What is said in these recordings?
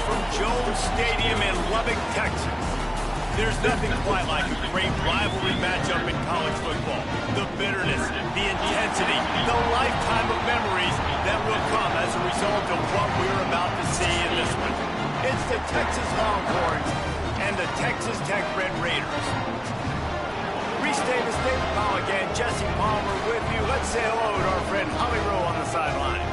from Jones Stadium in Lubbock, Texas. There's nothing quite like a great rivalry matchup in college football. The bitterness, the intensity, the lifetime of memories that will come as a result of what we're about to see in this one. It's the Texas Longhorns and the Texas Tech Red Raiders. Reese Davis, David Pollock, and Jesse Palmer with you. Let's say hello to our friend Holly Rowe on the sideline.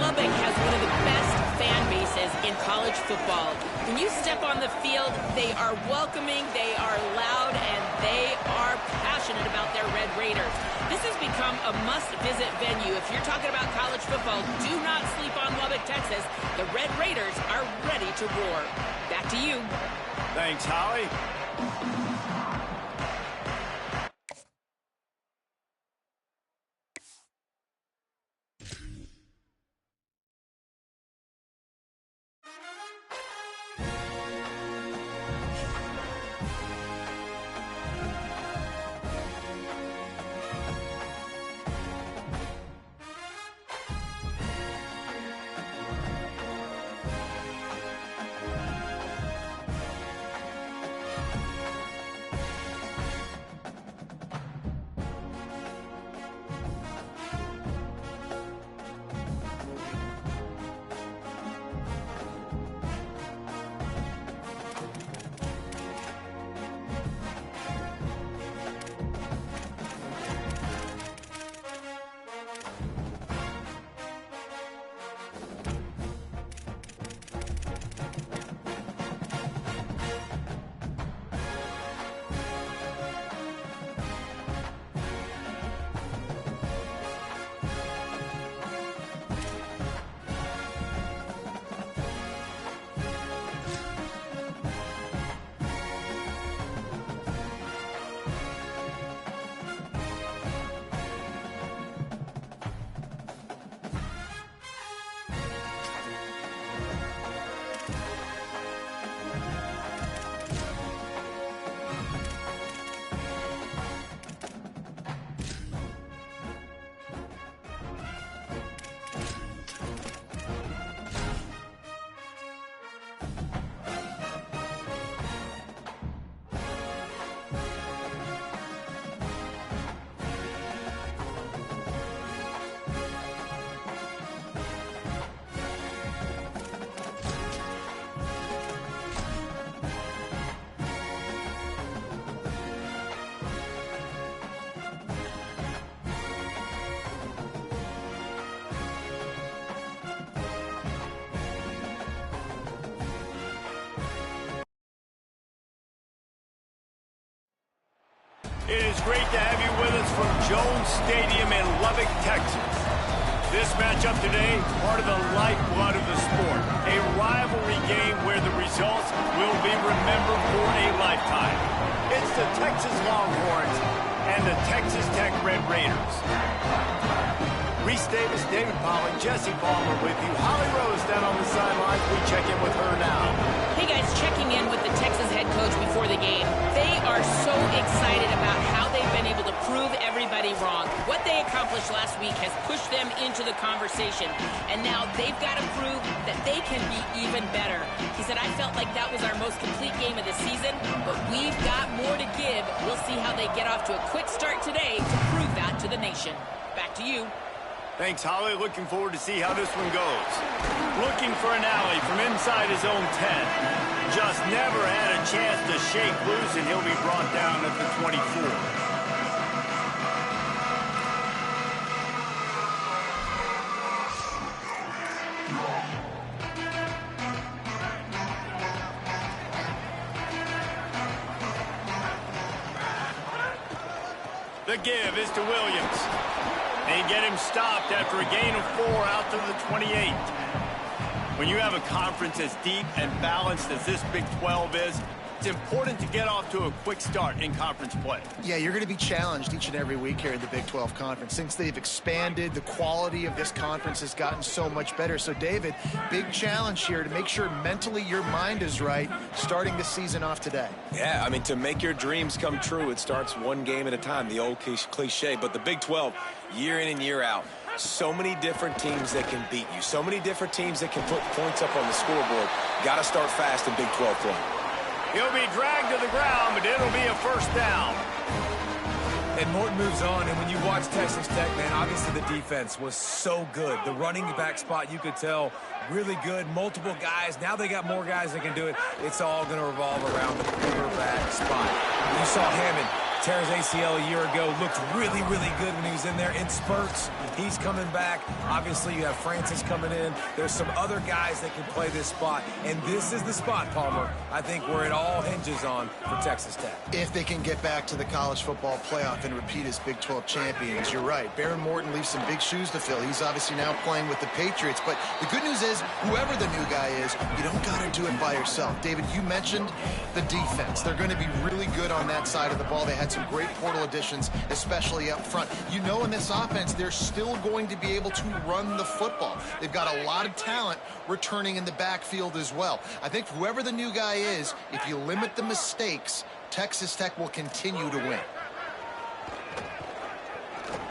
Lubbock has one of the best fan bases in college football. When you step on the field, they are welcoming, they are loud, and they are passionate about their Red Raiders. This has become a must-visit venue. If you're talking about college football, do not sleep on Lubbock, Texas. The Red Raiders are ready to roar. Back to you. Thanks, Holly. It is great to have you with us from Jones Stadium in Lubbock, Texas. This matchup today, part of the lifeblood of the sport. A rivalry game where the results will be remembered for a lifetime. It's the Texas Longhorns and the Texas Tech Red Raiders. Reese Davis, David Pollock, Jesse Palmer with you. Holly Rose down on the sidelines. We check in with her now. Hey guys, checking in with the Texas head coach before the game. They are so excited about how they've been able to prove everybody wrong. What they accomplished last week has pushed them into the conversation. And now they've got to prove that they can be even better. He said, I felt like that was our most complete game of the season, but we've got more to give. We'll see how they get off to a quick start today to prove that to the nation. Back to you. Thanks, Holly. Looking forward to see how this one goes. Looking for an alley from inside his own 10. Just never had a chance to shake loose, and he'll be brought down at the 24. The give is to Williams. They get him stopped after a gain of 4 out to the 28. When you have a conference as deep and balanced as this Big 12 is, it's important to get off to a quick start in conference play. Yeah, you're going to be challenged each and every week here in the Big 12 Conference. Since they've expanded, the quality of this conference has gotten so much better. So, David, big challenge here to make sure mentally your mind is right starting the season off today. Yeah, I mean, to make your dreams come true, it starts one game at a time, the old cliche. But the Big 12, year in and year out, So many different teams that can beat you. So many different teams that can put points up on the scoreboard. Got to start fast in Big 12 play. He'll be dragged to the ground, but it'll be a first down. And Morton moves on, and when you watch Texas Tech, man, obviously the defense was so good. The running back spot, you could tell, really good. Multiple guys. Now they got more guys that can do it. It's all going to revolve around the quarterback spot. You saw Hammond tear his ACL a year ago. Looked really, really good when he was in there in spurts. He's coming back. Obviously, you have Francis coming in. There's some other guys that can play this spot. And this is the spot, Palmer, I think, where it all hinges on for Texas Tech. If they can get back to the college football playoff and repeat as Big 12 champions, you're right. Baron Morton leaves some big shoes to fill. He's obviously now playing with the Patriots. But the good news is, whoever the new guy is, you don't got to do it by yourself. David, you mentioned the defense. They're going to be really good on that side of the ball. They had some great portal additions, especially up front. You know, in this offense, they're still going to be able to run the football. They've got a lot of talent returning in the backfield as well. I think whoever the new guy is, if you limit the mistakes, Texas Tech will continue to win.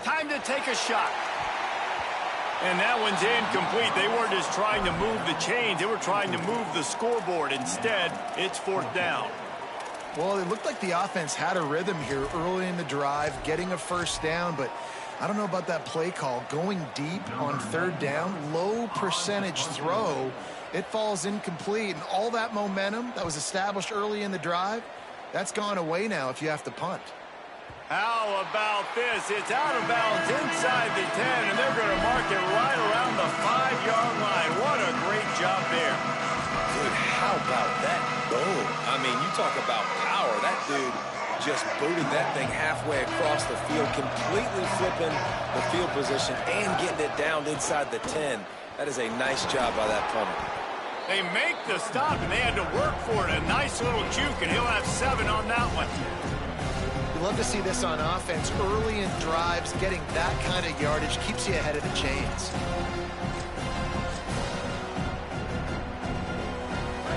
Time to take a shot. And that one's incomplete. They weren't just trying to move the chains. They were trying to move the scoreboard. Instead, it's fourth down. Well, it looked like the offense had a rhythm here early in the drive, getting a first down, but I don't know about that play call. Going deep on third down, low percentage throw, it falls incomplete. And all that momentum that was established early in the drive, that's gone away now if you have to punt. How about this? It's out of bounds inside the 10, and they're going to mark it right around the 5-yard line. What a great job there. Dude, how about that boom? I mean, you talk about power. That dude just booted that thing halfway across the field, completely flipping the field position and getting it down inside the 10. That is a nice job by that punter. They make the stop, and they had to work for it. A nice little juke, and he'll have 7 on that one. You love to see this on offense. Early in drives, getting that kind of yardage keeps you ahead of the chains.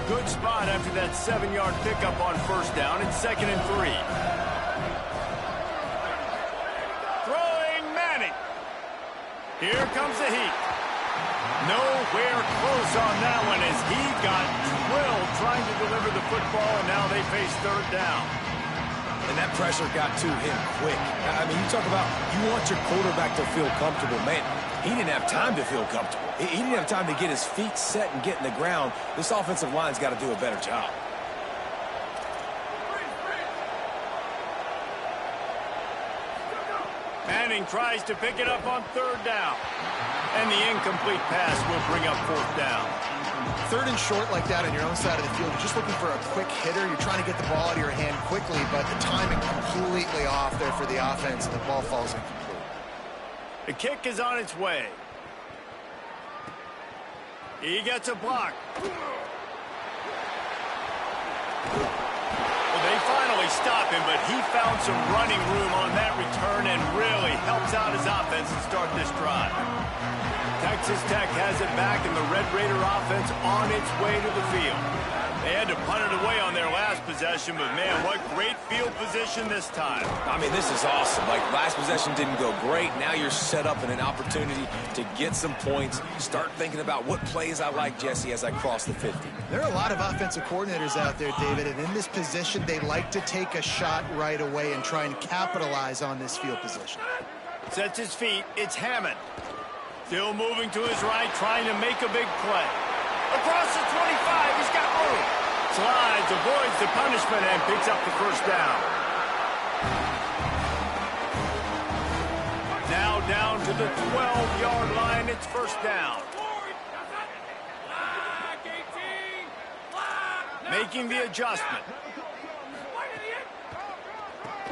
Good spot after that 7-yard pickup on first down. It's 2nd and 3. Throwing Manning. Here comes the heat. Nowhere close on that one as he got drilled trying to deliver the football, and now they face third down. And that pressure got to him quick. I mean, you talk about you want your quarterback to feel comfortable. Man, he didn't have time to feel comfortable. He didn't have time to get his feet set and get in the ground. This offensive line's got to do a better job. Manning tries to pick it up on third down. And the incomplete pass will bring up fourth down. Third and short like that on your own side of the field, you're just looking for a quick hitter. You're trying to get the ball out of your hand quickly, but the timing completely off there for the offense, and the ball falls incomplete. The kick is on its way. He gets a block. Well, they finally stop him, but he found some running room on that return and really helps out his offense to start this drive. Texas Tech has it back, and the Red Raider offense on its way to the field. They had to punt it away on their last possession, but man, what great field position this time. I mean, this is awesome. Like, last possession didn't go great. Now you're set up in an opportunity to get some points. Start thinking about what plays I like, Jesse, as I cross the 50. There are a lot of offensive coordinators out there, David, and in this position, they like to take a shot right away and try and capitalize on this field position. Sets his feet. It's Hammond. Still moving to his right, trying to make a big play. Across the 25, he's got room. Slides, avoids the punishment, and picks up the first down. Now down to the 12-yard line, it's first down. Making the adjustment.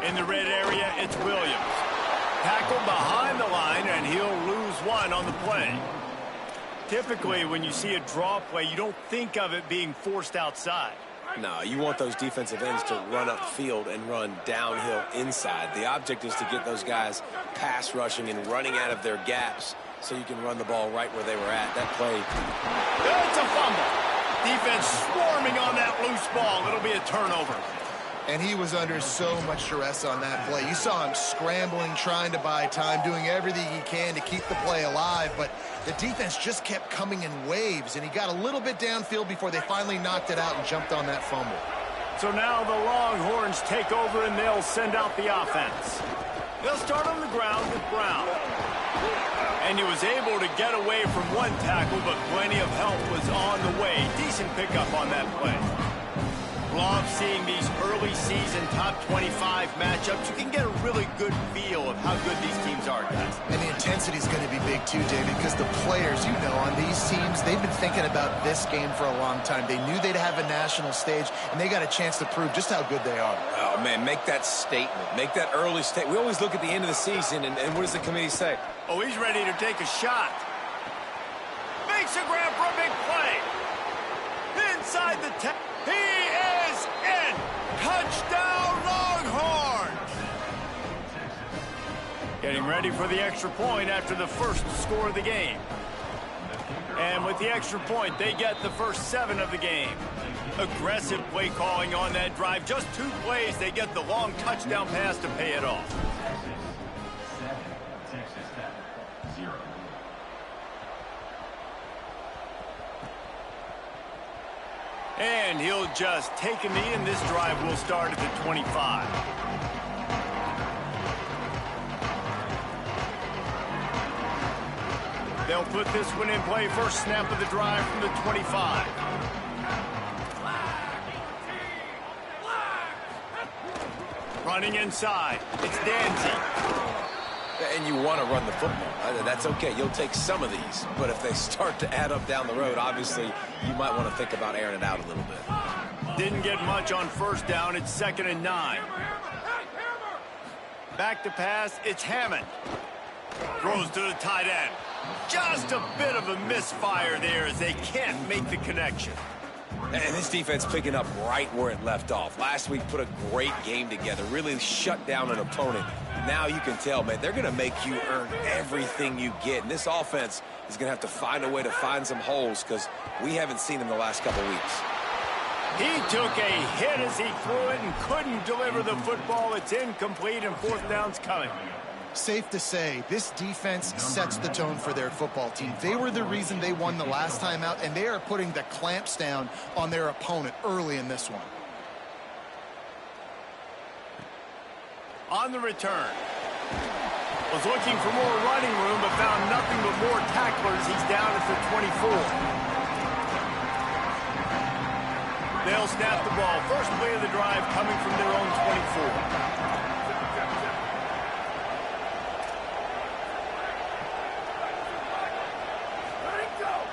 In the red area, it's Williams. Tackled behind the line, and he'll lose one on the play. Typically, when you see a draw play, you don't think of it being forced outside. No, you want those defensive ends to run upfield and run downhill inside. The object is to get those guys pass rushing and running out of their gaps so you can run the ball right where they were at. That play. It's a fumble. Defense swarming on that loose ball. It'll be a turnover. And he was under so much stress on that play. You saw him scrambling, trying to buy time, doing everything he can to keep the play alive, but the defense just kept coming in waves, and he got a little bit downfield before they finally knocked it out and jumped on that fumble. So now the Longhorns take over, and they'll send out the offense. They'll start on the ground with Brown. And he was able to get away from one tackle, but plenty of help was on the way. Decent pickup on that play. Love seeing these early season top 25 matchups. You can get a really good feel of how good these teams are, guys. And the intensity is going to be big too, David, because the players, you know, on these teams, they've been thinking about this game for a long time. They knew they'd have a national stage, and they got a chance to prove just how good they are. Oh, man, make that statement. Make that early statement. We always look at the end of the season, and what does the committee say? Oh, he's ready to take a shot. Makes a grab for a big play. Inside the 10. He is in. Touchdown, Longhorns. Getting ready for the extra point after the first score of the game. And with the extra point, they get the first 7 of the game. Aggressive play calling on that drive. Just 2 plays, they get the long touchdown pass to pay it off. And he'll just take a knee, and this drive will start at the 25. They'll put this one in play. First snap of the drive from the 25. Running inside. It's Danzy. And you want to run the football. That's okay. You'll take some of these. But if they start to add up down the road, obviously, you might want to think about airing it out a little bit. Didn't get much on first down. It's 2nd and 9. Back to pass. It's Hammond. Throws to the tight end. Just a bit of a misfire there as they can't make the connection. And this defense picking up right where it left off. Last week put a great game together, really shut down an opponent. Now you can tell, man, they're going to make you earn everything you get. And this offense is going to have to find a way to find some holes because we haven't seen them the last couple weeks. He took a hit as he threw it and couldn't deliver the football. It's incomplete, and 4th down's coming. Safe to say, this defense sets the tone for their football team. They were the reason they won the last time out, and they are putting the clamps down on their opponent early in this one. On the return. Was looking for more running room, but found nothing but more tacklers. He's down at the 24. They'll snap the ball. First play of the drive coming from their own 24.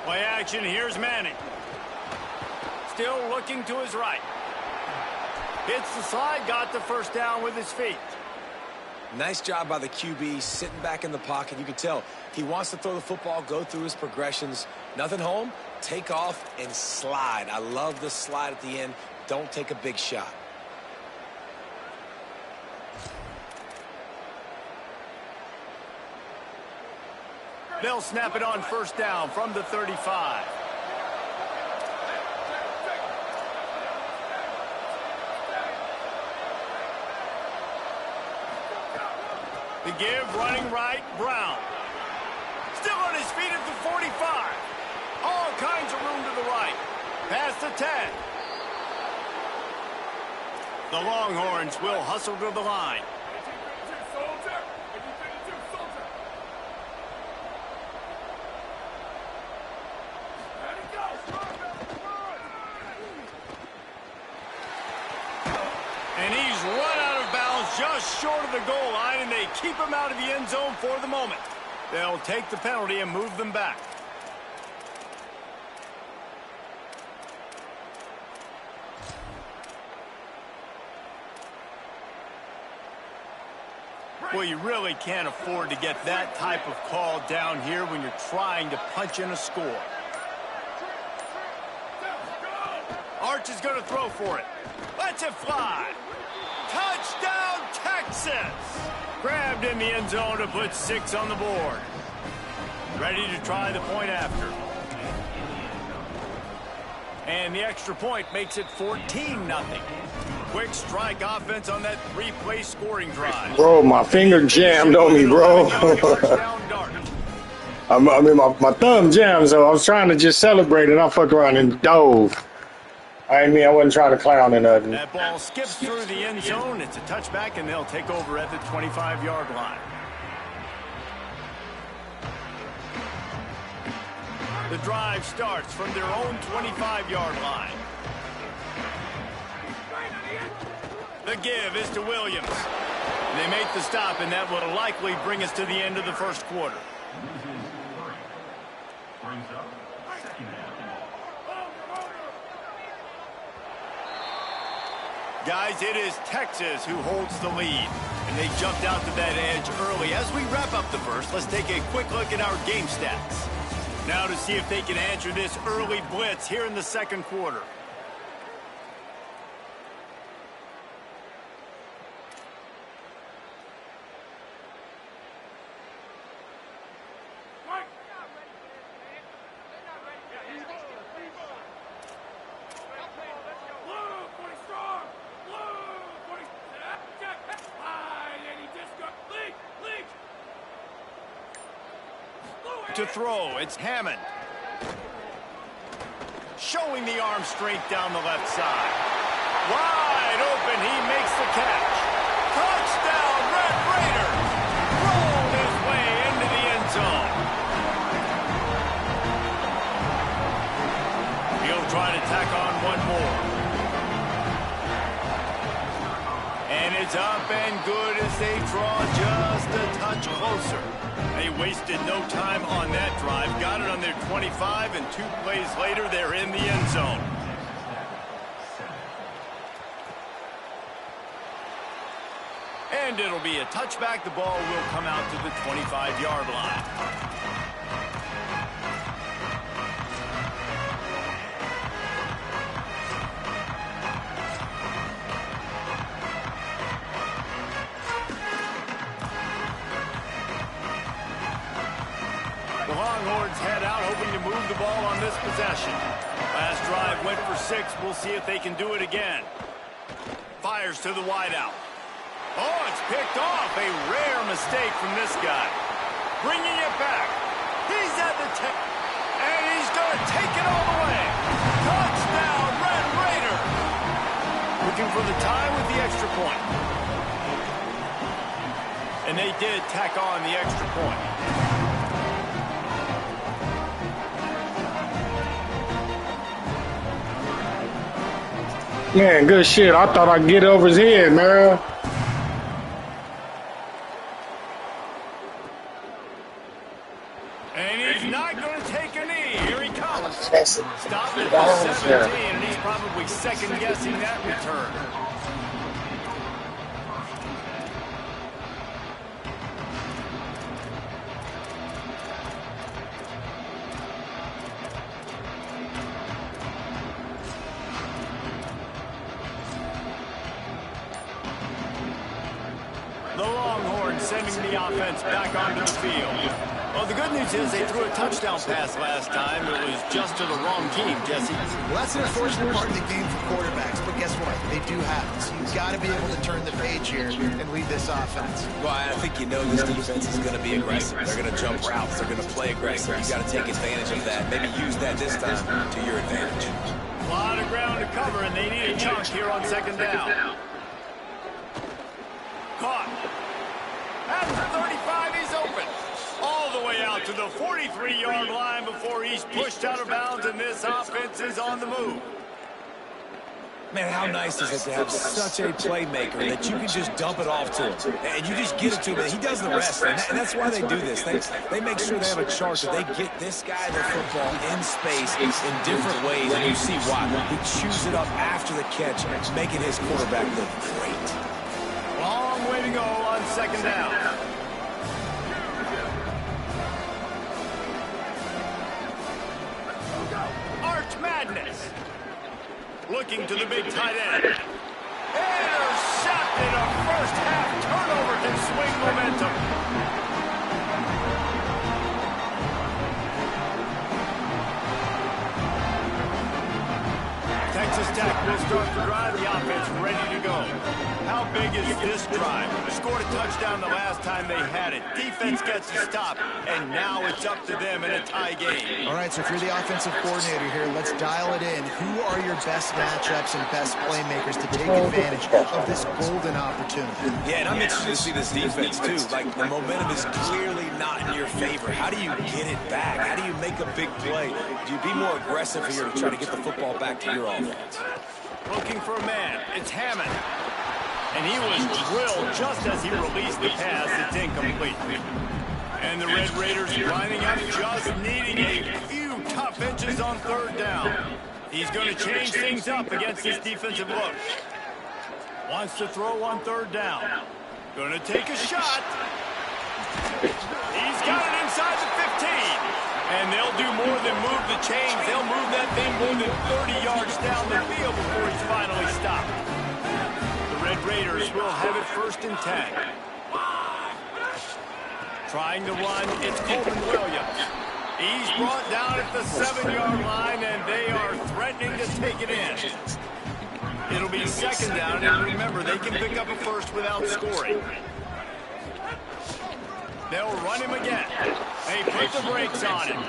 Play action, here's Manning. Still looking to his right. Hits the slide, got the first down with his feet. Nice job by the QB, sitting back in the pocket. You can tell he wants to throw the football, go through his progressions. Nothing home, take off and slide. I love the slide at the end. Don't take a big shot. They'll snap it on first down from the 35. The give, running right, Brown. Still on his feet at the 45. All kinds of room to the right. Past the 10. The Longhorns will hustle to the line. And he's run out of bounds just short of the goal line, and they keep him out of the end zone for the moment. They'll take the penalty and move them back. Well, you really can't afford to get that type of call down here when you're trying to punch in a score. Arch is going to throw for it. Lets it fly. Touchdown, Texas! Grabbed in the end zone to put 6 on the board. Ready to try the point after. And the extra point makes it 14-0. Quick strike offense on that three-play scoring drive. Bro, my finger jammed on me, bro. I mean, my thumb jammed, so I was trying to just celebrate, and I fucked around and dove. I wasn't trying to clown or nothing. That ball skips through the end zone. It's a touchback, and they'll take over at the 25-yard line. The drive starts from their own 25-yard line. The give is to Williams. They make the stop, and that will likely bring us to the end of the first quarter. Guys, it is Texas who holds the lead, and they jumped out to that edge early. As we wrap up the first, let's take a quick look at our game stats. Now to see if they can answer this early blitz here in the second quarter. To throw, it's Hammond. Showing the arm strength down the left side. Wide open, he makes the catch. Touchdown, Red Raiders! Rolled his way into the end zone. He'll try to tack on one more. And it's up and good as they draw just a touch closer. They wasted no time on that drive. Got it on their 25, and 2 plays later, they're in the end zone. And it'll be a touchback. The ball will come out to the 25-yard line. The Longhorns head out, hoping to move the ball on this possession. Last drive went for 6. We'll see if they can do it again. Fires to the wideout. Oh, it's picked off. A rare mistake from this guy. Bringing it back. He's at the 10. And he's going to take it all the way. Touchdown, Red Raiders. Looking for the tie with the extra point. And they did tack on the extra point. Man, good shit. I thought I'd get over his head, man. And he's not going to take a knee. Here he comes. Stop at the 17, and he's probably second-guessing that return. The Longhorns sending the offense back onto the field. Well, the good news is they threw a touchdown pass last time. It was just to the wrong team, Jesse. Well, that's an unfortunate part of the game for quarterbacks, but guess what? They do have it. So you've got to be able to turn the page here and lead this offense. Well, I think this defense is going to be aggressive. They're going to jump routes. They're going to play aggressive. You got to take advantage of that. Maybe use that this time to your advantage. A lot of ground to cover, and they need a chunk here on second down. Caught. At the 35, he's open. All the way out to the 43-yard line before he's pushed out of bounds, and this offense is on the move. Man, how nice is it to have such a playmaker that you can just dump it off to him, and you just get it to him, and he does the rest, and that's why they do this. They make sure they have a chart that they get this guy the football in space in different ways, and you see why. He chews it up after the catch, making his quarterback look great. Long way to go on second down. Arch Madness. Looking to the big tight end. Intercepted. A first half turnover can swing momentum. Texas Tech will start the drive. The offense ready to go. How big is this drive? Scored a touchdown the last time they had it. Defense gets a stop, and now it's up to them in a tie game. All right, so if you're the offensive coordinator here, let's dial it in. Who are your best matchups and best playmakers to take advantage of this golden opportunity? Yeah, and I'm interested to see this defense, too. Like, the momentum is clearly not in your favor. How do you get it back? How do you make a big play? Do you be more aggressive here to try to get the football back to your offense? Looking for a man. It's Hammond. And he was drilled just as he released the pass. It's incomplete. And the Red Raiders lining up, just needing a few tough inches on third down. He's going to change things up against this defensive look. Wants to throw on third down. Going to take a shot. He's got it inside the 15. And they'll do more than move the chains. They'll move that thing more than 30 yards down the field before he's finally stopped. The Red Raiders will have it 1st and 10. Trying to run, it's Coleman Williams. He's brought down at the 7-yard line, and they are threatening to take it in. It'll be 2nd down, and remember, they can pick up a first without scoring. They'll run him again. They put the brakes on him.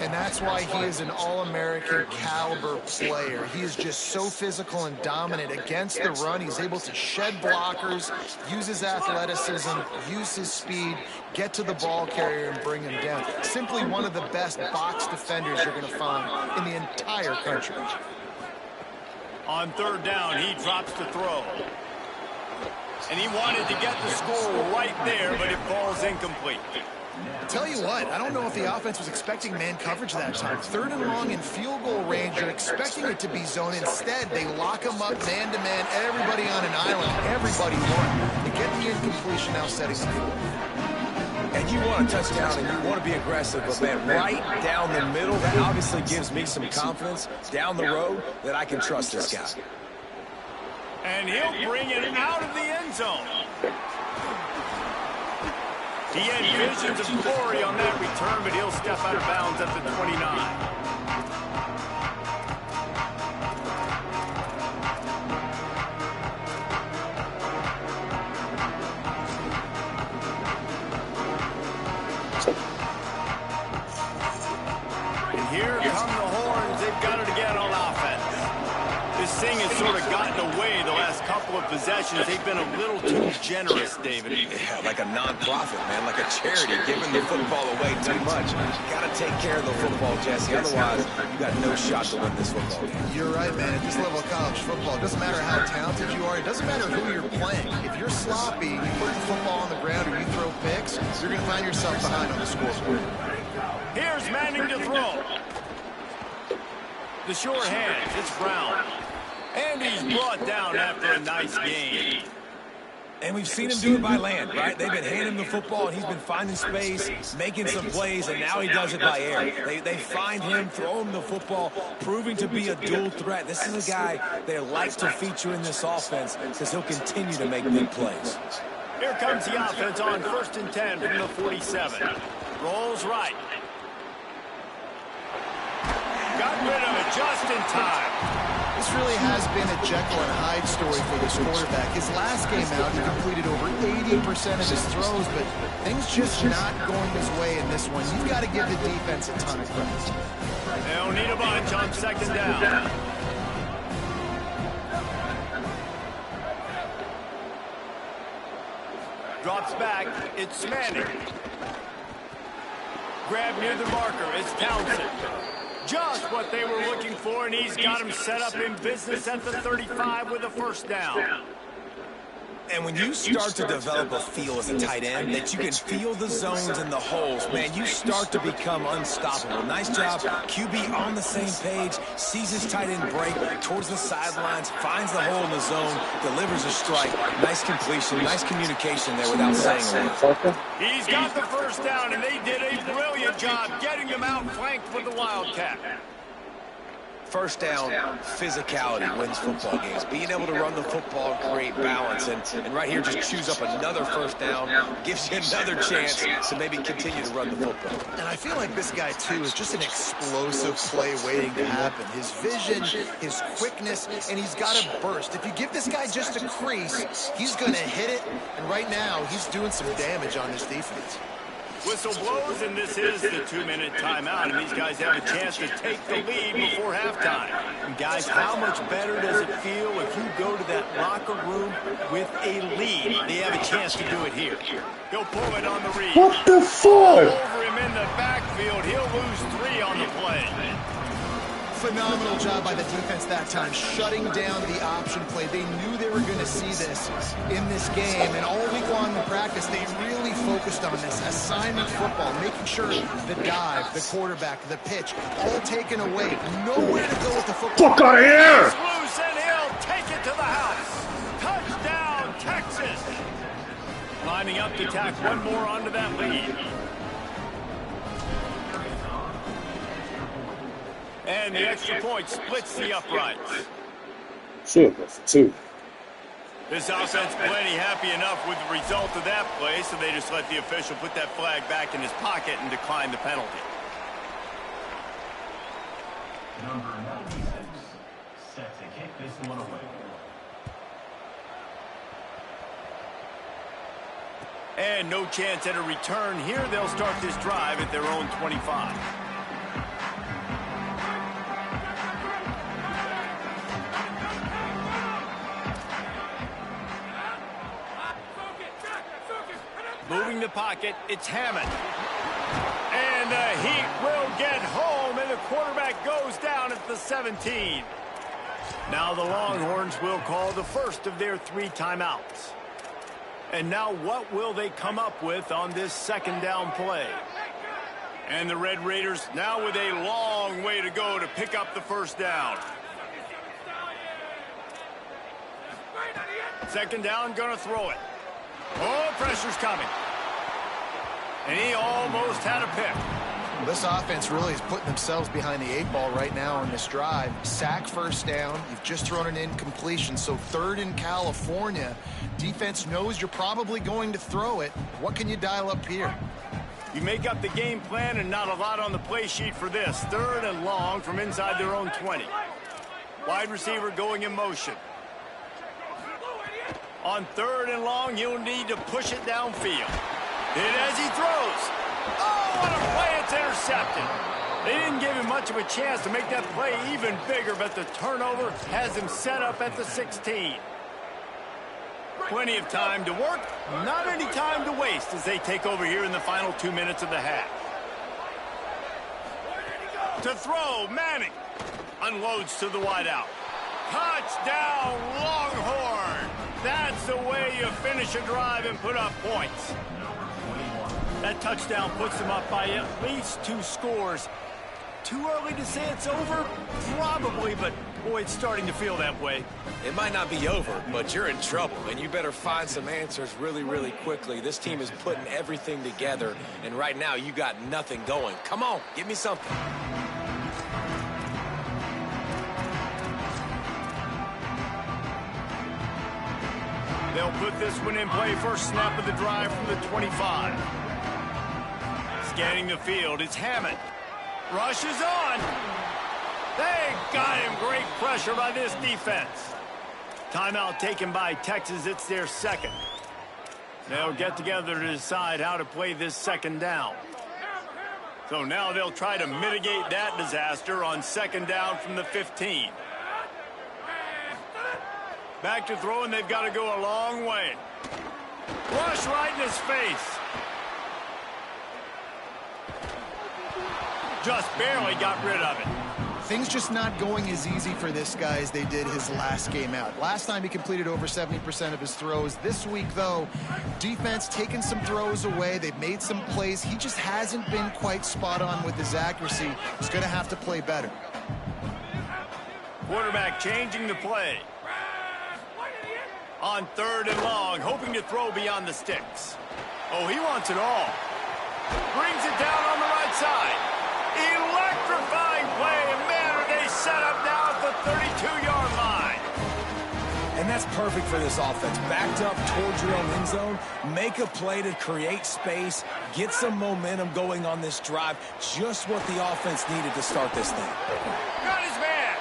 And that's why he is an All-American caliber player. He is just so physical and dominant against the run. He's able to shed blockers, use his athleticism, use his speed, get to the ball carrier and bring him down. Simply one of the best box defenders you're going to find in the entire country. On third down, he drops the throw. And he wanted to get the score right there, but it falls incomplete. Tell you what, I don't know if the offense was expecting man coverage that time. 3rd and long in field goal range, you're expecting it to be zone. Instead, they lock him up man-to-man, everybody on an island, everybody won. They get the incompletion now setting the floor. And you want a touchdown and you want to be aggressive, but man, right down the middle, that obviously gives me some confidence down the road that I can trust this guy. And he'll bring it out of the end zone. He had visions of glory on that return, but he'll step out of bounds at the 29. And here come the horns. They've got it again on offense. This thing has sort of gotten away the last couple of possessions. They've been a little too generous, David. Yeah, like a non-profit, man, like a charity, giving the football away too much. You got to take care of the football, Jesse. Otherwise, you got no shot to win this football game. You're right, man. At this level of college football, it doesn't matter how talented you are. It doesn't matter who you're playing. If you're sloppy, you put the football on the ground or you throw picks, you're going to find yourself behind on the scoreboard. Here's Manning to throw. The short hands, it's Brown. And he's brought down after a nice game. And we've seen him do it by land, right? They've been handing him the football, and he's been finding space, making some plays, and now he does it by air. They find him, throw him the football, proving to be a dual threat. This is a guy they like to feature in this offense because he'll continue to make big plays. Here comes the offense on 1st and 10 from the 47. Rolls right. Got rid of it just in time. This really has been a Jekyll and Hyde story for this quarterback. His last game out, he completed over 80% of his throws, but things just not going his way in this one. You've got to give the defense a ton of credit. They'll need a bunch on 2nd down. Drops back. It's Manning. Grab near the marker. It's Townsend. Just what they were looking for, and he's got him set up in business at the 35 with a 1st down. And when you start to develop a feel as a tight end that you can feel the zones and the holes, man, you start to become unstoppable. Nice job. QB on the same page, sees his tight end break towards the sidelines, finds the hole in the zone, delivers a strike. Nice completion, nice communication there without saying a word. He's got the 1st down, and they did a brilliant job getting him out flanked with the Wildcat. First down, physicality wins football games. Being able to run the football and create balance. And right here, just choose up another first down, gives you another chance to maybe continue to run the football. And I feel like this guy, too, is just an explosive play waiting to happen. His vision, his quickness, and he's got a burst. If you give this guy just a crease, he's going to hit it. And right now, he's doing some damage on this defense. Whistle blows, and this is the 2-minute timeout, and these guys have a chance to take the lead before halftime. And guys, how much better does it feel if you go to that locker room with a lead? They have a chance to do it here. He'll pull it on the read. What the fuck? Over him in the backfield. He'll lose 3 on the play. Phenomenal job by the defense that time, shutting down the option play. They knew they were going to see this in this game, and all week long in practice, they really focused on this assignment football, making sure the dive, the quarterback, the pitch, all taken away. Nowhere to go with the football. Fuck out of here! It's loose, and he'll take it to the house. Touchdown, Texas. Lining up to tack one more onto that lead. And the extra point splits the uprights. Should go for 2. This offense plenty happy enough with the result of that play, so they just let the official put that flag back in his pocket and decline the penalty. Number 96, set to kick this one away. And no chance at a return here. They'll start this drive at their own 25. Moving the pocket, it's Hammond. And the Heat will get home, and the quarterback goes down at the 17. Now the Longhorns will call the first of their 3 timeouts. And now what will they come up with on this second down play? And the Red Raiders now with a long way to go to pick up the first down. Second down, gonna throw it. Oh, pressure's coming. And he almost had a pick. This offense really is putting themselves behind the 8 ball right now on this drive. Sack first down. You've just thrown an incompletion, so 3rd in California. Defense knows you're probably going to throw it. What can you dial up here? You make up the game plan and not a lot on the play sheet for this. 3rd and long from inside their own 20. Wide receiver going in motion. On 3rd and long, you'll need to push it downfield. Hit as he throws. Oh, what a play. It's intercepted. They didn't give him much of a chance to make that play even bigger, but the turnover has him set up at the 16. Plenty of time to work, not any time to waste as they take over here in the final 2 minutes of the half. To throw, Manning unloads to the wideout. Touchdown, Longhorn! That's the way you finish a drive and put up points. That touchdown puts them up by at least 2 scores. Too early to say it's over? Probably, but boy, it's starting to feel that way. It might not be over, but you're in trouble, and you better find some answers really, really quickly. This team is putting everything together, and right now you got nothing going. Come on, give me something. They'll put this one in play. First snap of the drive from the 25. Scanning the field, it's Hammond. Rush is on. They got him. Great pressure by this defense. Timeout taken by Texas. It's their 2nd. They'll get together to decide how to play this 2nd down. So now they'll try to mitigate that disaster on 2nd down from the 15. Back to throw, and they've got to go a long way. Rush right in his face. Just barely got rid of it. Things just not going as easy for this guy as they did his last game out. Last time he completed over 70% of his throws. This week, though, defense taking some throws away. They've made some plays. He just hasn't been quite spot on with his accuracy. He's going to have to play better. Quarterback changing the play. On 3rd and long, hoping to throw beyond the sticks. Oh, he wants it all. Brings it down on the right side. Electrifying play, and man, are they set up now And that's perfect for this offense. Backed up towards your own end zone, make a play to create space, get some momentum going on this drive. Just what the offense needed to start this thing. Got his man.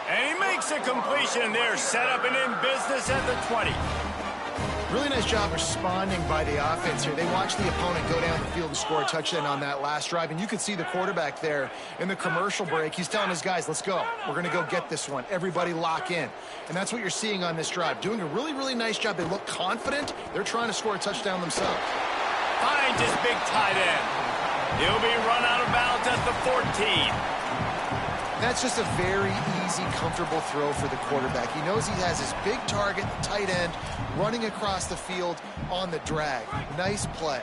And he makes a completion there, set up and in business at the 20. Really nice job responding by the offense here. They watched the opponent go down the field and score a touchdown on that last drive. And you could see the quarterback there in the commercial break. He's telling his guys, let's go. We're going to go get this one. Everybody lock in. And that's what you're seeing on this drive. Doing a really, really nice job. They look confident. They're trying to score a touchdown themselves. Finds his big tight end. He'll be run out of bounds at the 14. That's just a very easy, comfortable throw for the quarterback. He knows he has his big target, the tight end, running across the field on the drag. Nice play.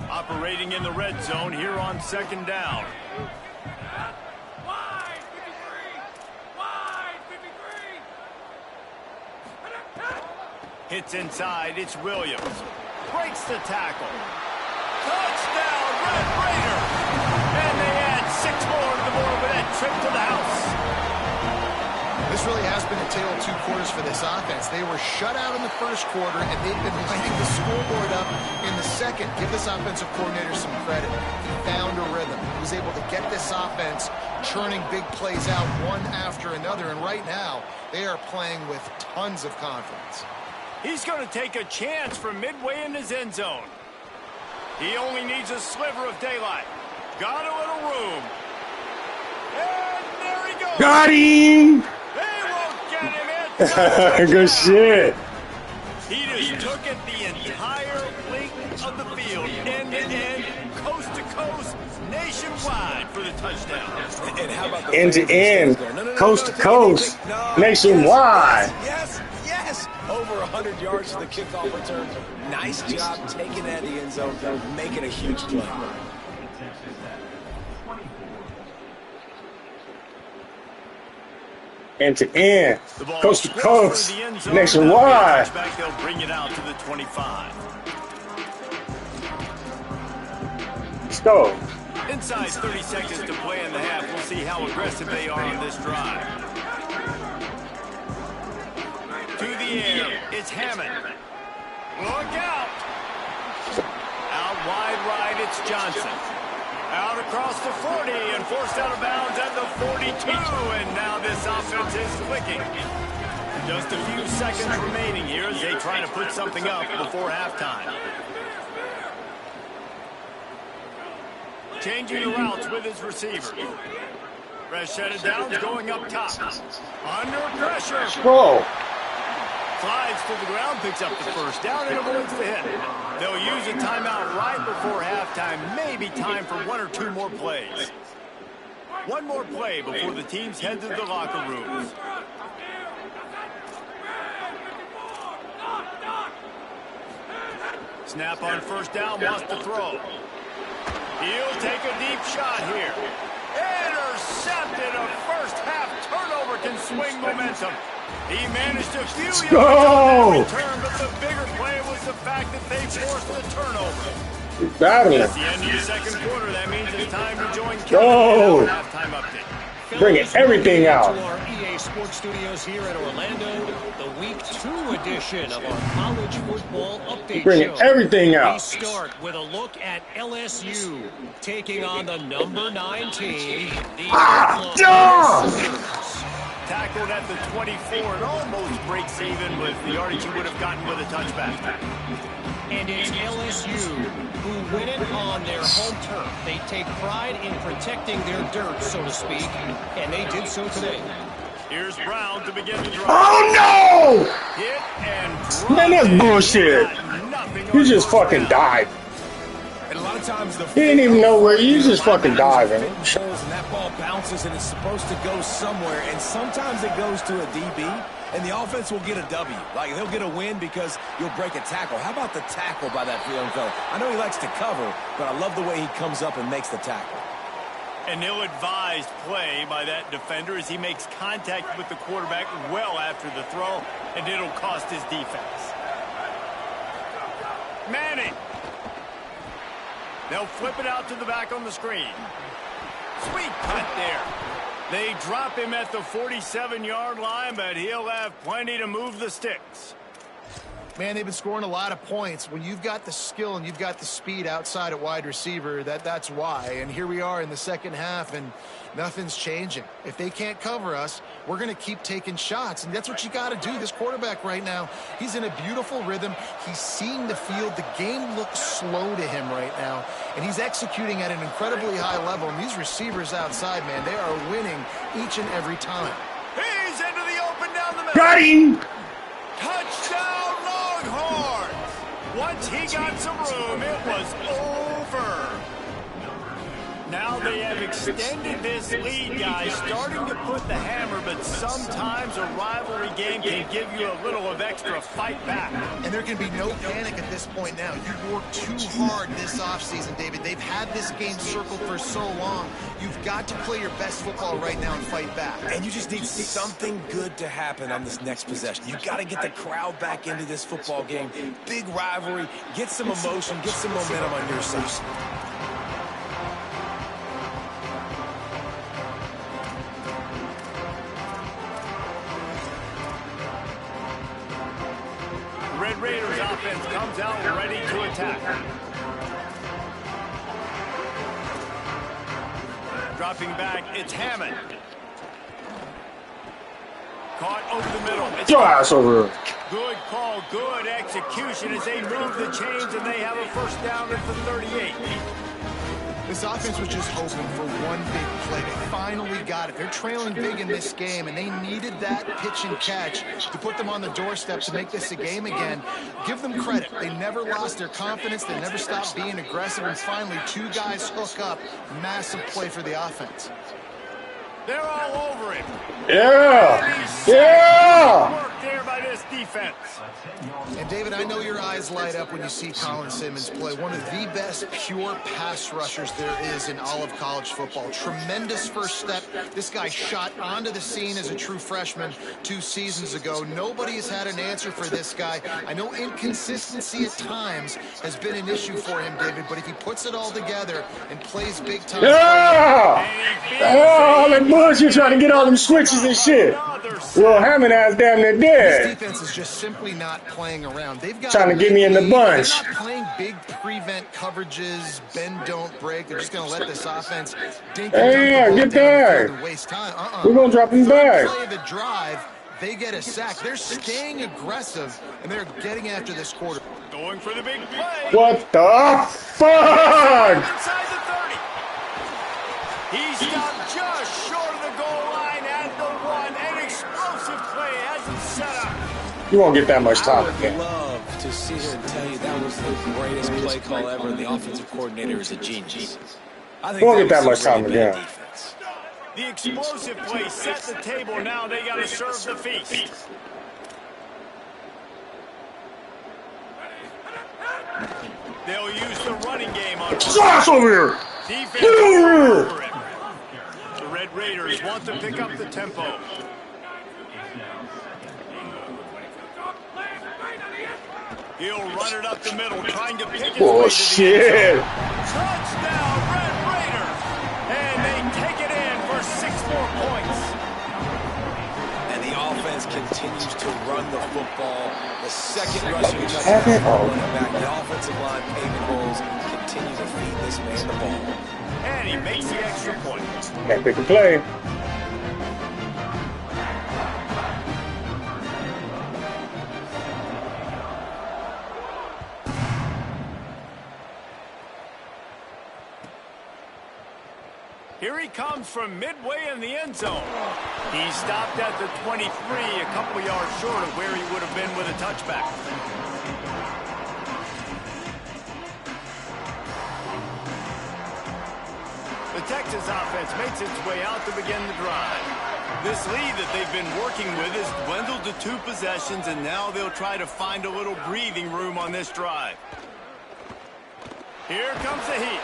Operating in the red zone here on second down. Hits inside, it's Williams. Breaks the tackle. Touchdown, Red Raiders! And they add 6 more to the board with that trip to the house. This really has been a tale of 2 quarters for this offense. They were shut out in the first quarter, and they've been lighting the scoreboard up in the second. Give this offensive coordinator some credit. He found a rhythm. He was able to get this offense churning big plays out one after another, and right now they are playing with tons of confidence. He's going to take a chance from midway in his end zone. He only needs a sliver of daylight. Got a little room. And there he goes. Got him! They won't get him in. Good shit. He just took it the entire length of the field, end to end, coast to coast, nationwide for the touchdown. And how about the End to end, coast to coast, nationwide. Yes, yes. Over 100 yards to the kickoff return. Nice job taking that in the end zone, making a huge play. End to end, coast to coast, nationwide. They'll bring it out to the 25. Let's go. Inside 30 seconds to play in the half. We'll see how aggressive they are on this drive. To the air, it's Hammond. Look out! Out wide right, it's Johnson. Out across the 40 and forced out of bounds at the 42. And now this offense is clicking. Just a few seconds remaining here as they try to put something up before halftime. Changing the routes with his receiver. Fresh set of downs going up top. Under pressure. Bro. Slides to the ground, picks up the first down, and avoids the hit. They'll use a timeout right before halftime. Maybe time for 1 or 2 more plays. One more play before the teams head to the locker rooms. Snap on first down, wants to throw. He'll take a deep shot here. Intercepted. A first half turnover can swing momentum. He managed a few yards on that return, but the bigger play was the fact that they forced the turnover. Battling. At the end of the second quarter, that means it's time to join Go. halftime update. Bringing everything out. To our EA Sports Studios here in Orlando, the Week 2 edition of our college football update Bringing show. everything We out. start with a look at LSU taking on the number 9 team, the Tackled at the 24 and almost breaks even with the yardage he would have gotten with a touchback. And it's LSU who win it on their home turf. They take pride in protecting their dirt, so to speak, and they did so today. Here's Brown to begin the drive. Oh no! Hit and drop. Man, that's bullshit. You just fucking died. And a lot of times the He didn't even know where. You just fucking diving. And that ball bounces and it's supposed to go somewhere, and sometimes it goes to a DB, and the offense will get a W. Like, they'll get a win because you'll break a tackle. How about the tackle by that young fella? I know he likes to cover, but I love the way he comes up and makes the tackle. An ill-advised play by that defender as he makes contact with the quarterback well after the throw, and it'll cost his defense. Manning. They'll flip it out to the back on the screen. Sweet cut there. They drop him at the 47-yard line, but he'll have plenty to move the sticks. Man, they've been scoring a lot of points. When you've got the skill and you've got the speed outside at wide receiver, that's why. And here we are in the second half, and nothing's changing. If they can't cover us, we're going to keep taking shots, and that's what you got to do. This quarterback right now, he's in a beautiful rhythm. He's seeing the field. The game looks slow to him right now, and he's executing at an incredibly high level. And these receivers outside, man, they are winning each and every time. He's into the open down the middle. Got him! Touchdown, Longhorns! Once he got some room, it was over. Now they have extended this lead, guys, starting to put the hammer, but sometimes a rivalry game can give you a little of extra fight back. And there can be no panic at this point now. You've worked too hard this offseason, David. They've had this game circled for so long. You've got to play your best football right now and fight back. And you just need something good to happen on this next possession. You got to get the crowd back into this football game. Big rivalry. Get some emotion. Get some momentum on your side. Red Raiders offense comes out ready to attack. Dropping back, it's Hammond. Caught over the middle. It's Your ass over. good call, good execution as they move the chains and they have a first down at the 38. This offense was just hoping for one big play. They finally got it. They're trailing big in this game, and they needed that pitch and catch to put them on the doorstep to make this a game again. Give them credit. They never lost their confidence. They never stopped being aggressive, and finally, two guys hook up. Massive play for the offense. They're all over him. Yeah! Yeah! Work there by this defense. And, David, I know your eyes light up when you see Colin Simmons play. One of the best pure pass rushers there is in all of college football. Tremendous first step. This guy shot onto the scene as a true freshman 2 seasons ago. Nobody has had an answer for this guy. I know inconsistency at times has been an issue for him, David, but if he puts it all together and plays big time... Yeah! All that bullshit trying to get all them switches and shit. Well, Hammond ass damn near This dead. defense is just simply not playing around. They've got Trying to get me in the bunch. They're not playing big prevent coverages, bend, don't break. They're just going to let this offense dink and Hey, dunk the get ball down the back. field and waste time. We're going to drop him Third back. play of the drive, they get a sack. They're staying aggressive, and they're getting after this quarter. Going for the big play. What the fuck? Inside the 30. He stopped just short of the goal line at the 1. An explosive play has him set up. You won't get that much I time would again. love to sit here and tell you that was the greatest play call ever, and the offensive coordinator is a genius. I think Won't get that was much some time really bad again. defense. The explosive play set the table. Now they got to serve the feast. They'll use the running game on Sauce over here. defense over it. The Red Raiders want to pick up the tempo. He'll run it up the middle, trying to pick his way Oh, to the shit. end zone. Touchdown, Red Raiders! And they take it in for 6 more points. And the offense continues to run the football. The second rushing touchdown for running back. The offensive line paving holes continue to feed this man the ball. And he makes the extra point. Can't pick a play. Here he comes from midway in the end zone. He stopped at the 23, a couple yards short of where he would have been with a touchback. The Texas offense makes its way out to begin the drive. This lead that they've been working with has dwindled to 2 possessions, and now they'll try to find a little breathing room on this drive. Here comes the heat.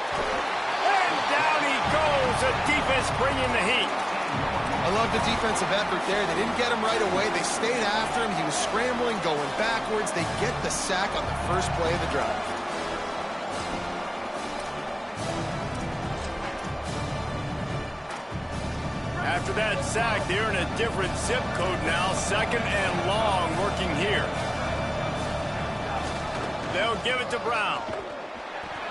And down he goes. The defense bringing the heat. I love the defensive effort there. They didn't get him right away. They stayed after him. He was scrambling, going backwards. They get the sack on the first play of the drive. After that sack, they're in a different zip code now. 2nd and long working here. They'll give it to Brown.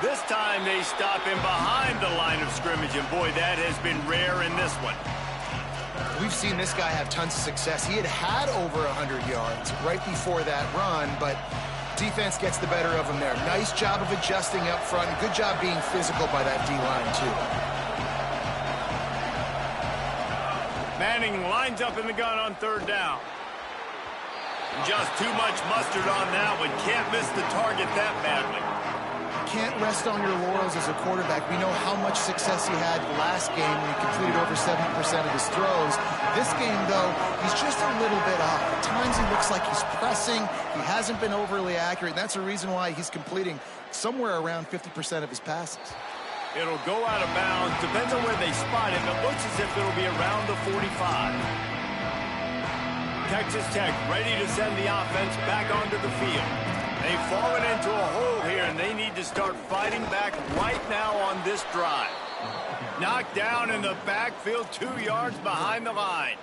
This time they stop him behind the line of scrimmage, and boy, that has been rare in this one. We've seen this guy have tons of success. He had over 100 yards right before that run, but defense gets the better of him there. Nice job of adjusting up front. Good job being physical by that D-line, too. Manning lines up in the gun on 3rd down. Just too much mustard on that one. Can't miss the target that badly. Can't rest on your laurels as a quarterback. We know how much success he had last game when he completed over 70% of his throws. This game, though, he's just a little bit off. At times he looks like he's pressing. He hasn't been overly accurate, and that's the reason why he's completing somewhere around 50% of his passes. It'll go out of bounds. Depends on where they spot him. It looks as if it'll be around the 45. Texas Tech ready to send the offense back onto the field. They've fallen into a hole here, and they need to start fighting back right now on this drive. Knocked down in the backfield, 2 yards behind the line.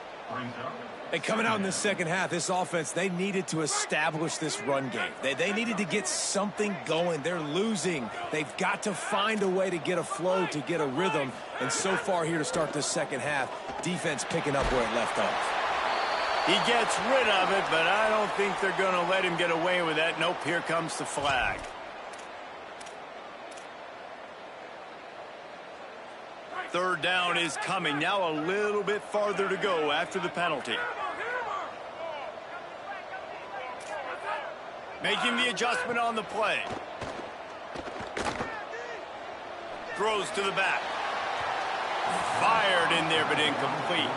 And coming out in the second half, this offense, they needed to establish this run game. They needed to get something going. They're losing. They've got to find a way to get a flow, to get a rhythm. And so far here to start this second half, defense picking up where it left off. He gets rid of it, but I don't think they're going to let him get away with that. Nope, here comes the flag. Third down is coming. Now a little bit farther to go after the penalty. Making the adjustment on the play. Throws to the back. Fired in there, but incomplete.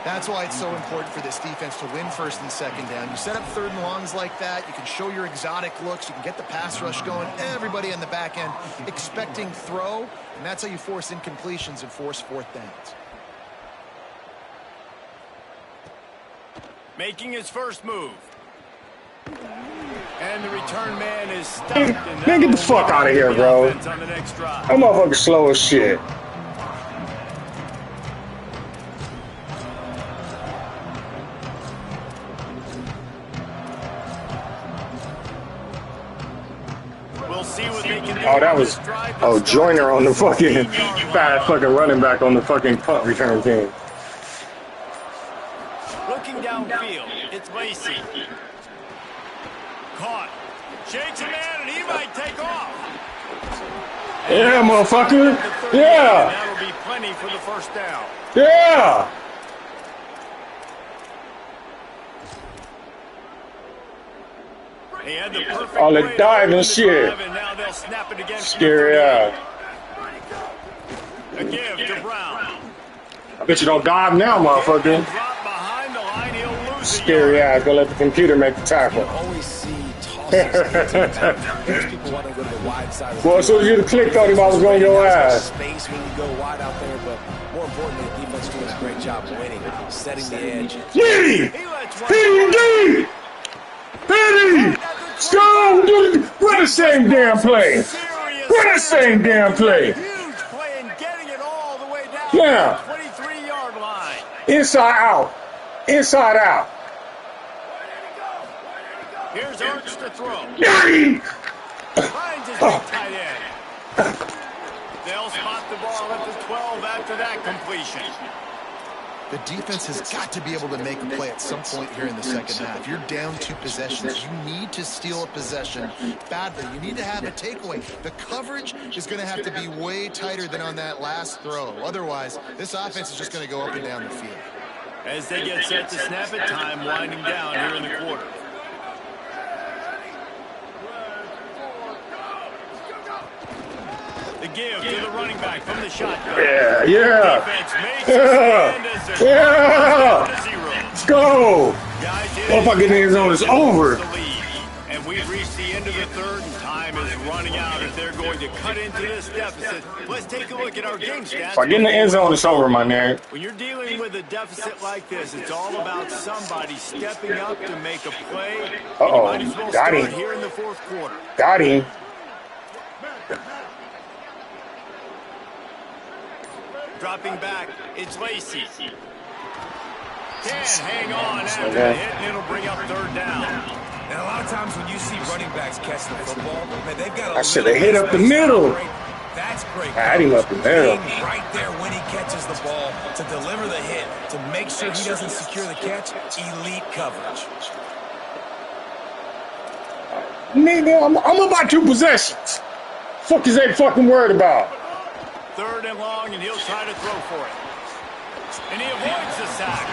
That's why it's so important for this defense to win 1st and 2nd down. You set up 3rd and longs like that. You can show your exotic looks. You can get the pass rush going. Everybody on the back end expecting throw, and that's how you force incompletions and force 4th downs. Making his first move. And the return man is stopped. Man, get the fuck out of here, bro. That motherfucker slow as shit. Oh, that was Joyner on the fucking fast fucking running back on the fucking punt return team. Looking downfield, it's Lacey. Caught. Shakes a man, and he might take off. Yeah, motherfucker. Yeah. That'll be plenty for the 1st down. Yeah. He had the perfect all the diving shit. And now they'll snap it again. Scary ass. A give to Brown. I bet you don't dive now, motherfucker. Drop behind the line, he'll lose Scary ass. Gonna let the computer make the tackle. You always see tosses. People want to go to the wide side. Well, as soon as you clicked on him, I was going to your ass. Space when you go wide out there, but more importantly, the defense doing a great job winning, setting the edge. Hit him! Hit him, Hit him! Go! Run the same damn play! Run the same damn play! Huge play and getting it all the way down Yeah. to the 23-yard line. Inside out. Inside out. Here's Ertz to throw. Yay! Finds his big tight end. They'll spot the ball at the 12 after that completion. The defense has got to be able to make a play at some point here in the second half. You're down 2 possessions. You need to steal a possession badly. You need to have a takeaway. The coverage is going to have to be way tighter than on that last throw. Otherwise, this offense is just going to go up and down the field. As they get set to snap it, time winding down here in the quarter. The give to the running back from the shotgun. Yeah, yeah. Defense makes a stand as they're Let's go. Motherfucking end zone is over. And we've reached the end of the third, and time is running out if they're going to cut into this deficit. Let's take a look at our game stats. If I get in the end zone, it's over, my man. When you're dealing with a deficit like this, it's all about somebody stepping up to make a play. Uh-oh. Might as well Got start him. here in the fourth quarter. Got him. dropping back. It's Lacey. Can't hang on after the hit, and it'll bring up third down. And a lot of times when you see running backs catch the football, man, they've got I should have hit up the middle. That's great. I had him up the middle. Being right there when he catches the ball to deliver the hit, to make sure he doesn't secure the catch. Elite coverage. Nigga, I'm about 2 possessions. Fuck is they fucking worried about? Third and long, and he'll try to throw for it. And he avoids the sack.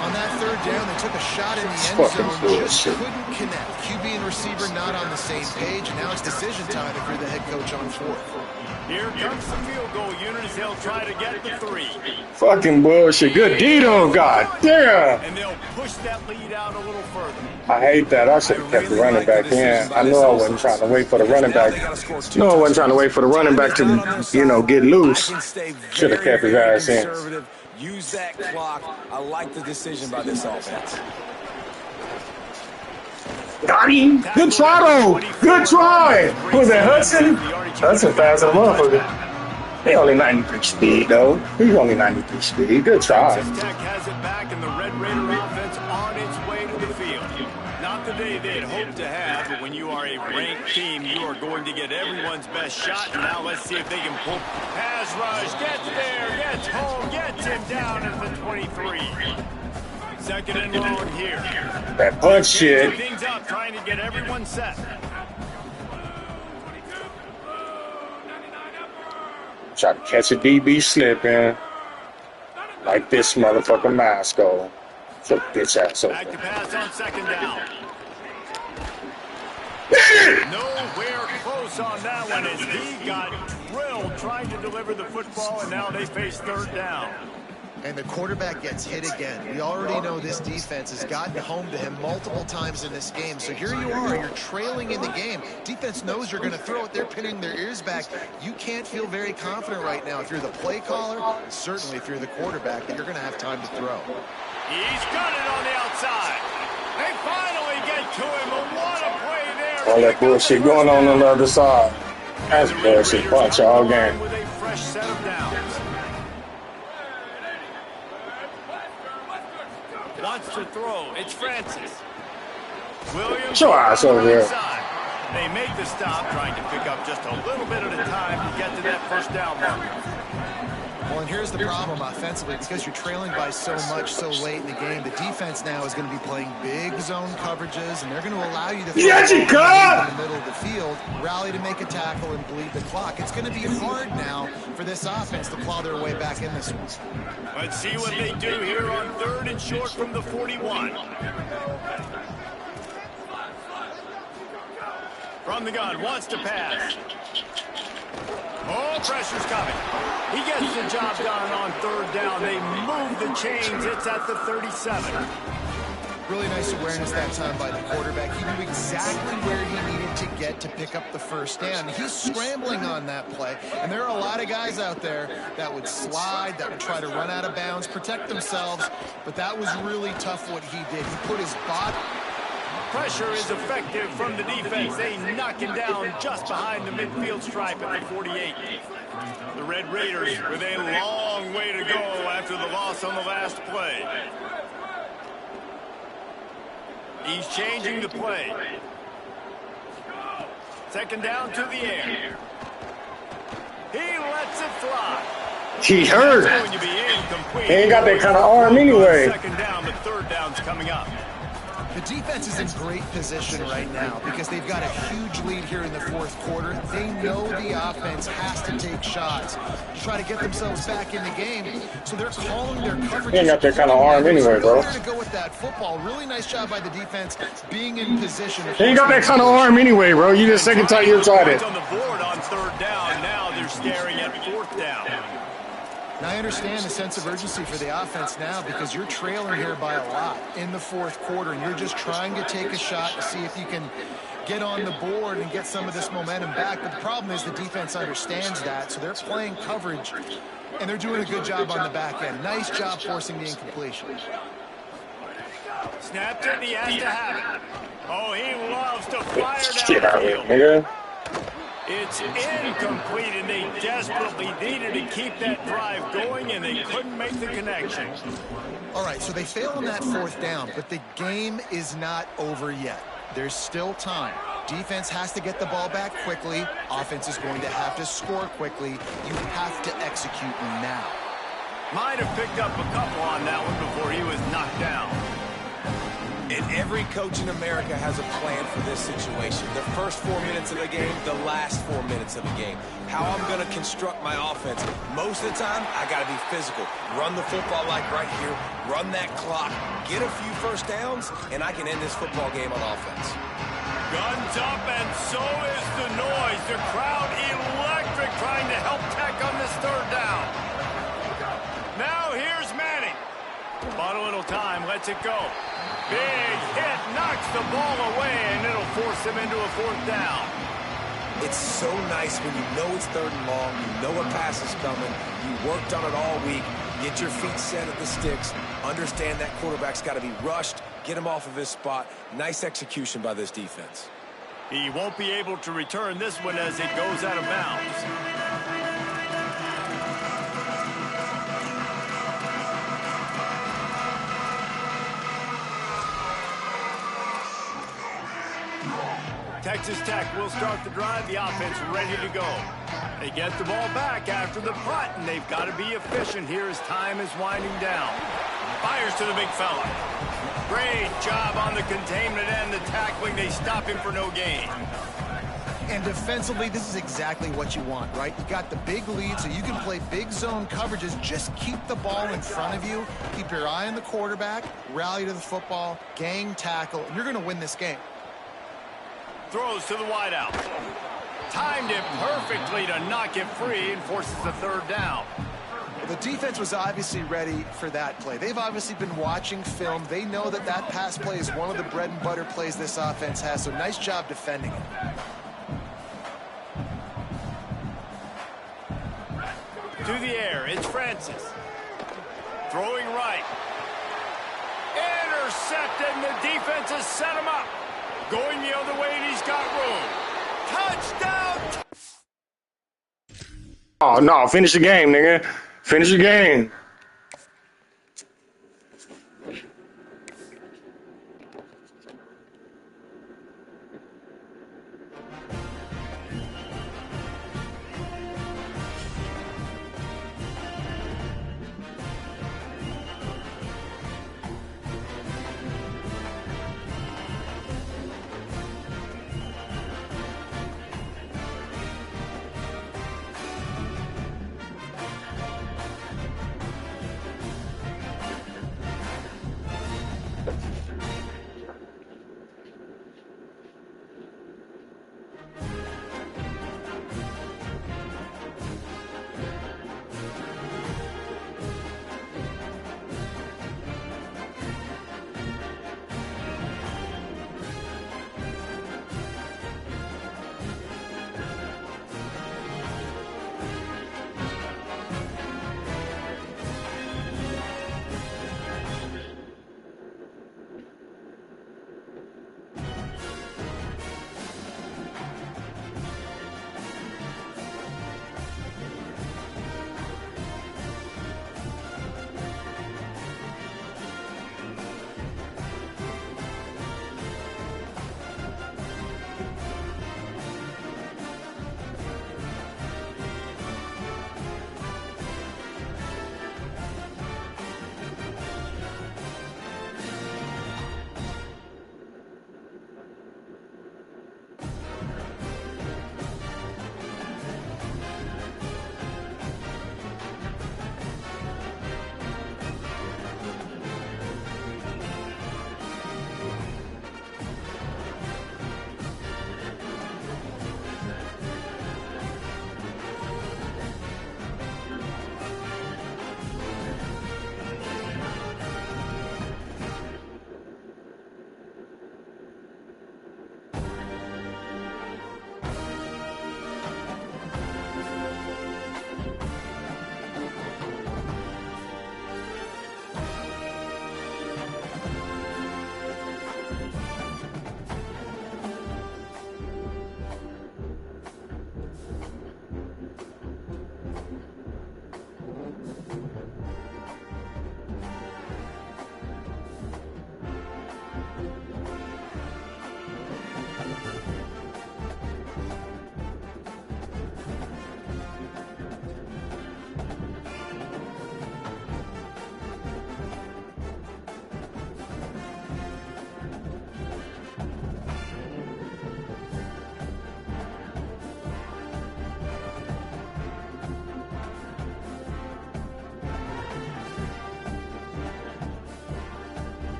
On that third down, they took a shot in the end zone, just couldn't connect. QB and receiver not on the same page, and now it's decision time if you're the head coach on fourth. Here comes the field goal unit as they'll try to get the 3. Fucking bullshit. Good Dito, god damn. And they'll push that lead out a little further. I hate that. I should have kept the running back in. I know I wasn't trying to wait for the running back. No, I wasn't trying to wait for the running back to, you know, get loose. Should have kept his ass in. Use that clock. I like the decision by this offense. Got him. Good try, though. Good try. Was that Hudson? Hudson fast as a motherfucker. He only 93 speed, though. He's only 93 speed. Good try. Tech has it back, and the Red Raider offense on its way to the field. Not the day they'd hoped to have, but when you are a ranked team, you are going to get everyone's best shot. And now let's see if they can pull. Pass rush, gets there, gets home, gets him down at the 23. Second and long here. That punch shit. Things up, trying to get everyone set. Try to catch a DB slipping. Like this motherfucker Masco. So bitch ass over. Back to pass on second down. Nowhere close on that one as he got drilled trying to deliver the football, and now they face third down. And the quarterback gets hit again. We already know this defense has gotten home to him multiple times in this game. So here you are, you're trailing in the game. Defense knows you're going to throw it. They're pinning their ears back. You can't feel very confident right now if you're the play caller, and certainly if you're the quarterback, that you're going to have time to throw. He's got it on the outside. They finally get to him, but what a play there. All that bullshit going on the other side. That's bullshit punch all game. With a fresh set of downs. Wants to throw. It's Francis. Williams. Show ass over there. They make the stop, trying to pick up just a little bit at a time to get to that first down marker. Well, and here's the problem offensively, because you're trailing by so much so late in the game, the defense now is going to be playing big zone coverages, and they're going to allow you to throw in the middle of the field, rally to make a tackle, and bleed the clock. It's going to be hard now for this offense to claw their way back in this one. Let's see what they do here on third and short from the 41. From the gun, wants to pass. Oh, pressure's coming. He gets the job done on third down. They move the chains. It's at the 37. Really nice awareness that time by the quarterback. He knew exactly where he needed to get to pick up the first down. He's scrambling on that play, and there are a lot of guys out there that would slide, that would try to run out of bounds, protect themselves, but that was really tough what he did. He put his body... Pressure is effective from the defense. They knock him down just behind the midfield stripe at the 48. The Red Raiders with a long way to go after the loss on the last play. He's changing the play. Second down to the air. He lets it fly. He hurt. He ain't got that kind of arm anyway. Second down, but third down's coming up. The defense is in great position right now because they've got a huge lead here in the fourth quarter. They know the offense has to take shots to try to get themselves back in the game. So they're calling their coverage. He ain't got that kind of arm anyway, bro. They're to go with that football. Really nice job by the defense being in position. He ain't got that kind of arm anyway, bro. You the second time you tried it. On the board on third down. Now they're staring at fourth down. Now, I understand the sense of urgency for the offense now because you're trailing here by a lot in the fourth quarter, and you're just trying to take a shot to see if you can get on the board and get some of this momentum back. But the problem is the defense understands that, so they're playing coverage, and they're doing a good job on the back end. Nice job forcing the incompletion. Snapped it, and he has to have it. Oh, he loves to fire down Get out of here, nigga. It's incomplete, and they desperately needed to keep that drive going, and they couldn't make the connection. All right, so they fail on that fourth down, but the game is not over yet. There's still time. Defense has to get the ball back quickly. Offense is going to have to score quickly. You have to execute now. Might have picked up a couple on that one before he was knocked down. And every coach in America has a plan for this situation. The first 4 minutes of the game, the last 4 minutes of the game. How I'm going to construct my offense. Most of the time, I got to be physical. Run the football like right here. Run that clock. Get a few first downs, and I can end this football game on offense. Guns up, and so is the noise. The crowd electric, trying to help Tech on this third down. Now here's Manning. Bought a little time, lets it go. Big hit, knocks the ball away, and it'll force him into a fourth down. It's so nice when you know it's third and long, you know a pass is coming, you worked on it all week, get your feet set at the sticks, understand that quarterback's got to be rushed, get him off of his spot. Nice execution by this defense. He won't be able to return this one as it goes out of bounds. Texas Tech will start the drive. The offense ready to go. They get the ball back after the punt, and they've got to be efficient here as time is winding down. Fires to the big fella. Great job on the containment and the tackling. They stop him for no gain. And defensively, this is exactly what you want, right? You got the big lead, so you can play big zone coverages. Just keep the ball in front of you. Keep your eye on the quarterback. Rally to the football. Gang tackle. And you're going to win this game. Throws to the wideout. Timed it perfectly to knock it free and forces the third down. The defense was obviously ready for that play. They've obviously been watching film. They know that that pass play is one of the bread and butter plays this offense has, so nice job defending it. To the air, it's Francis. Throwing right. Intercepted, and the defense has set him up. Going the other way, and he's got room. Touchdown! Oh, no. Finish the game, nigga. Finish the game.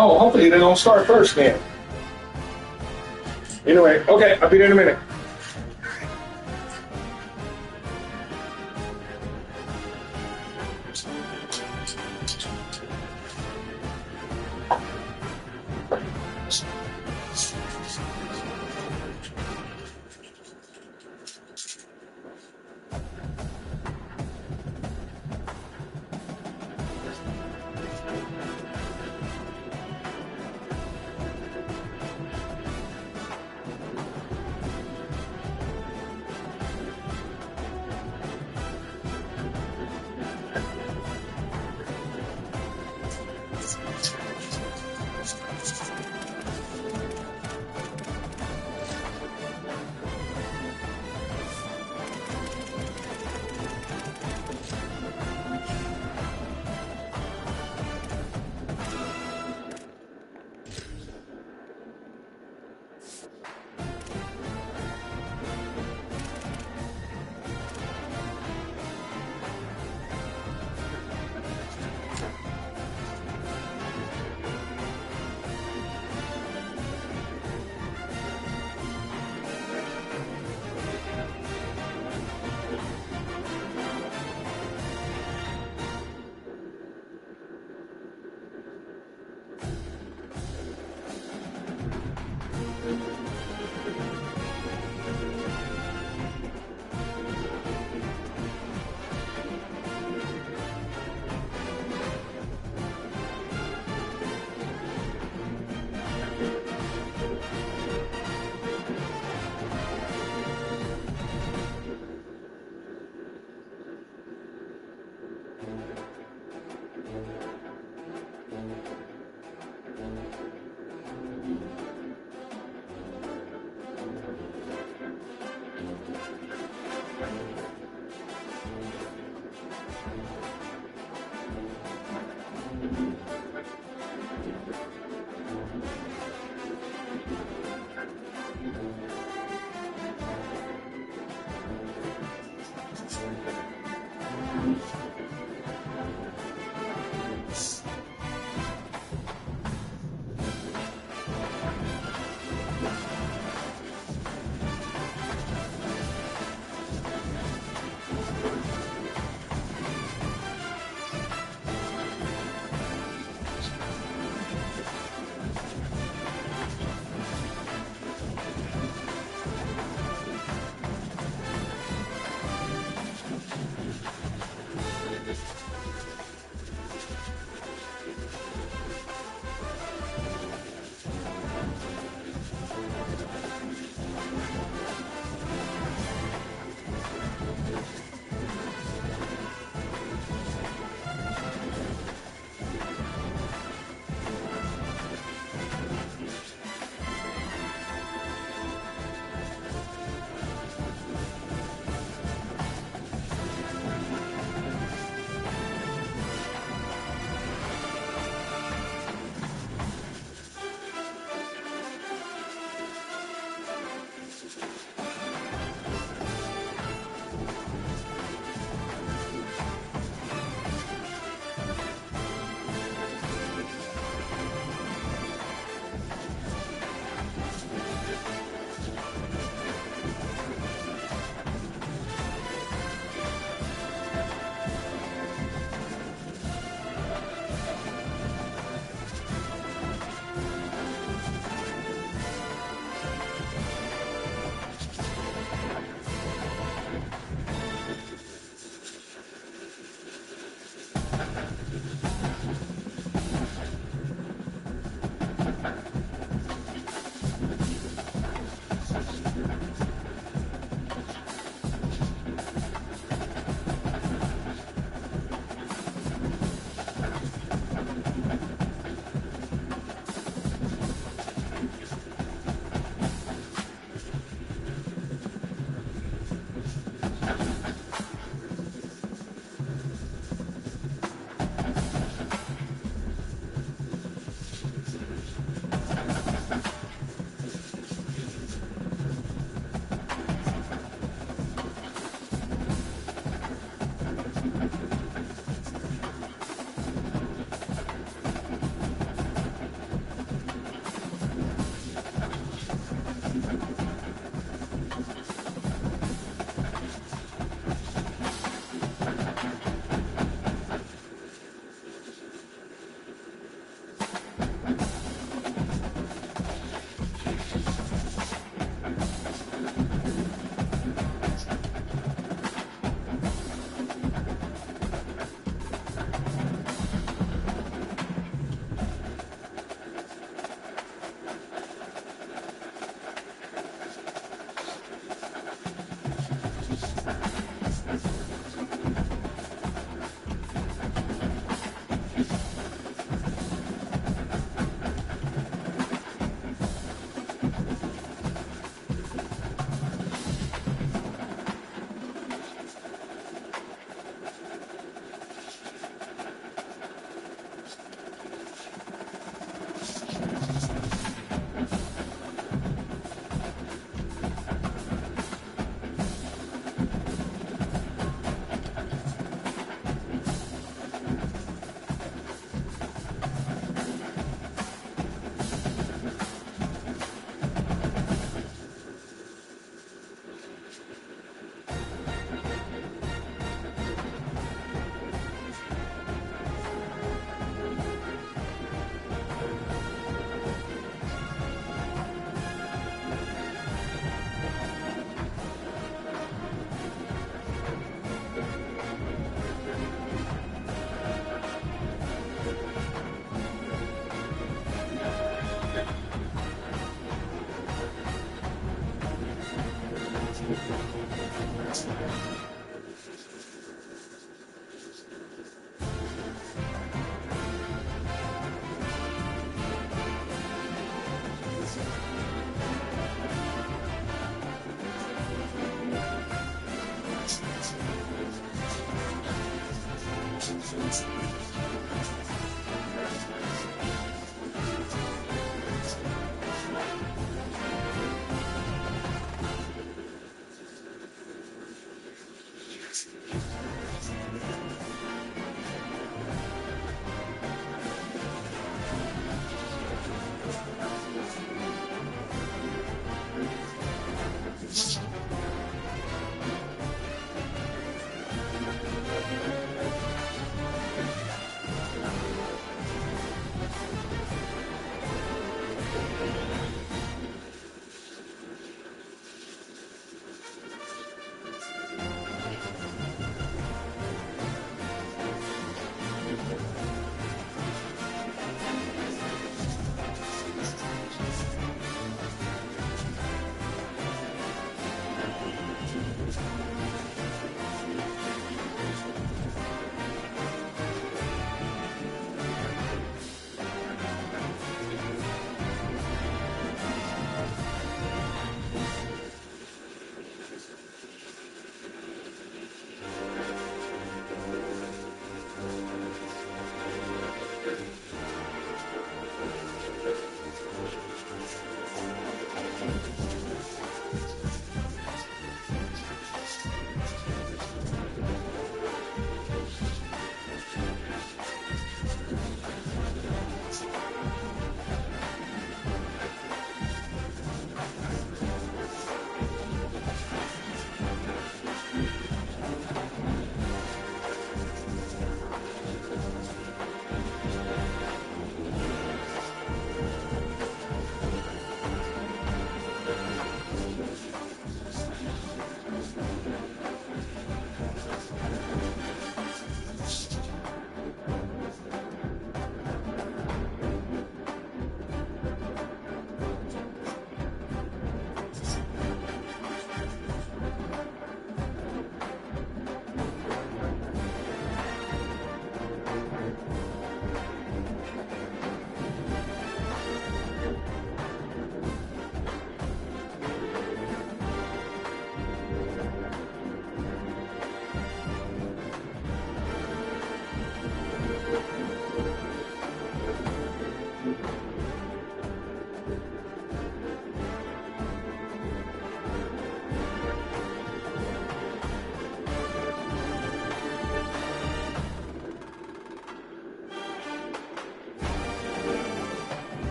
Oh, hopefully they don't start first then. Anyway, okay, I'll be there in a minute.